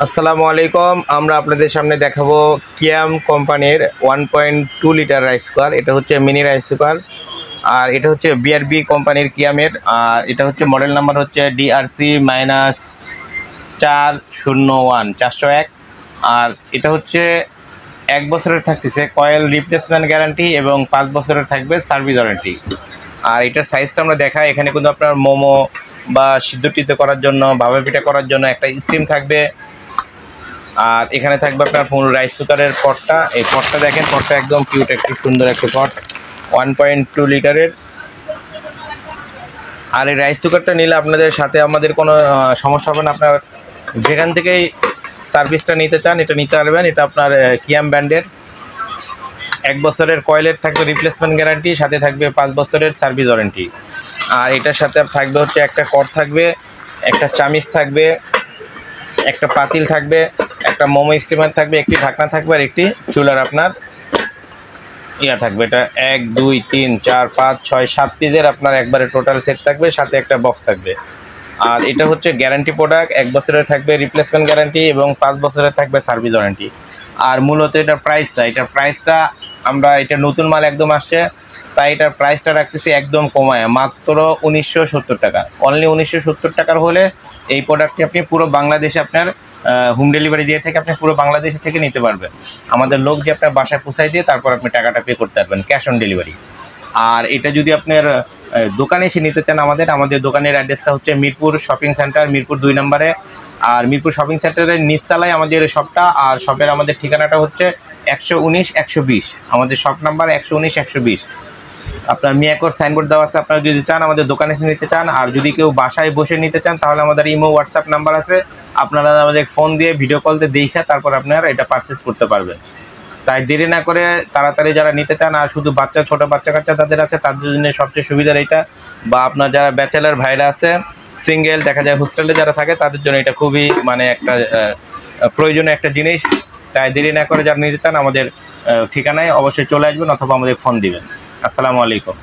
আসসালামু আলাইকুম। আমরা আপনাদের সামনে দেখাবো কিয়াম কোম্পানির 1.2 লিটার রাইস কুকার। এটা হচ্ছে মিনি রাইস কুকার, আর এটা হচ্ছে বিআরবি কোম্পানির কিয়ামের। আর এটা হচ্ছে মডেল নাম্বার হচ্ছে DRC-401 আর এটা হচ্ছে 1 বছরের থাকতেছে কয়েল রিপ্লেসমেন্ট গ্যারান্টি এবং 5 বছরের থাকবে সার্ভিস ওয়ারেন্টি। আর এটার সাইজটা আমরা দেখাই। এখানে কিন্তু আপনার মোমো বা সিদ্ধ টিদ্ধ করার জন্য, ভাপা পিঠা করার জন্য একটা স্টিম থাকবে। আর এখানে থাকবে আপনার ফুল রাইস কুকারের পটটা। এই পটটা দেখেন, পটটা একদম কিউট, একটু সুন্দর একটা পট, 1.2 লিটারের। আর এই রাইস কুকারটা নিলে আপনাদের সাথে আমাদের কোনো সমস্যা হবে না। আপনার যেখান থেকেই সার্ভিসটা নিতে চান এটা নিতে পারবেন। এটা আপনার কিয়াম ব্র্যান্ডের। 1 বছরের কয়েলের থাকবে রিপ্লেসমেন্ট গ্যারান্টি, সাথে থাকবে 5 বছরের সার্ভিস ওয়ারেন্টি। আর এটার সাথে থাকবে হচ্ছে একটা কড় থাকবে, একটা চামিচ থাকবে, একটা পাতিল থাকবে, একটা মোমো স্টিমার থাকবে, একটি ঢাকনা থাকবে, আর একটি চুলার আপনার থাকবে। এটা 1 2 3 4 5 6 7 পিসের আপনার একবারে টোটাল সেট থাকবে, সাথে একটা বক্স থাকবে। আর এটা হচ্ছে গ্যারান্টি প্রোডাক্ট, 1 বছরের থাকবে রিপ্লেসমেন্ট গ্যারান্টি এবং 5 বছরের থাকবে সার্ভিস ওয়ারেন্টি। আর মূলত এটার প্রাইসটা আমরা, এটা নতুন মাল একদম আসছে, তাই এটার প্রাইসটা রাখতেছি একদম কমায়, মাত্র 1970 টাকা। অনলি 1970 টাকার হলে এই প্রোডাক্টটি আপনি পুরো বাংলাদেশে আপনার হোম ডেলিভারি দিয়ে থেকে আপনি পুরো বাংলাদেশ থেকে নিতে পারবেন। আমাদের লোক যে আপনার বাসায় পৌঁছায় দিয়ে তারপর আপনি টাকাটা পে করতে পারবেন, ক্যাশ অন ডেলিভারি। আর এটা যদি আপনার দোকানে এসে নিতে চান, আমাদের দোকানের অ্যাড্রেসটা হচ্ছে মিরপুর শপিং সেন্টার, মিরপুর 2 নম্বরে। আর মিরপুর শপিং সেন্টারের নিচতলায় আমাদের শপটা। আর শপের আমাদের ঠিকানাটা হচ্ছে 119-120, আমাদের শপ নাম্বার 119-120। আপনার মিয়াকোর সাইনবোর্ড দেওয়া আছে। আপনারা যদি চান আমাদের দোকানে এসে নিতে চান, আর যদি কেউ বাসায় বসে নিতে চান, তাহলে আমাদের ইমো হোয়াটসঅ্যাপ নাম্বার আছে। আপনারা আমাদের ফোন দিয়ে ভিডিও কল দিয়ে দেখে তারপর আপনারা এটা পারচেস করতে পারবেন। তাই দেরি না করে তাড়াতাড়ি যারা নিতে চান, আর শুধু ছোটো বাচ্চা কাচ্চা তাদের আছে, তাদের জন্য সবচেয়ে সুবিধার এটা। বা আপনার যারা ব্যাচেলার ভাইরা আছে, সিঙ্গেল, দেখা যায় হোস্টেলে যারা থাকে, তাদের জন্য এটা খুবই মানে একটা প্রয়োজনীয় একটা জিনিস। তাই দেরি না করে যারা নিতে চান আমাদের ঠিকানায় অবশ্যই চলে আসবেন, অথবা আমাদের ফোন দিবেন। আসসালামু আলাইকুম।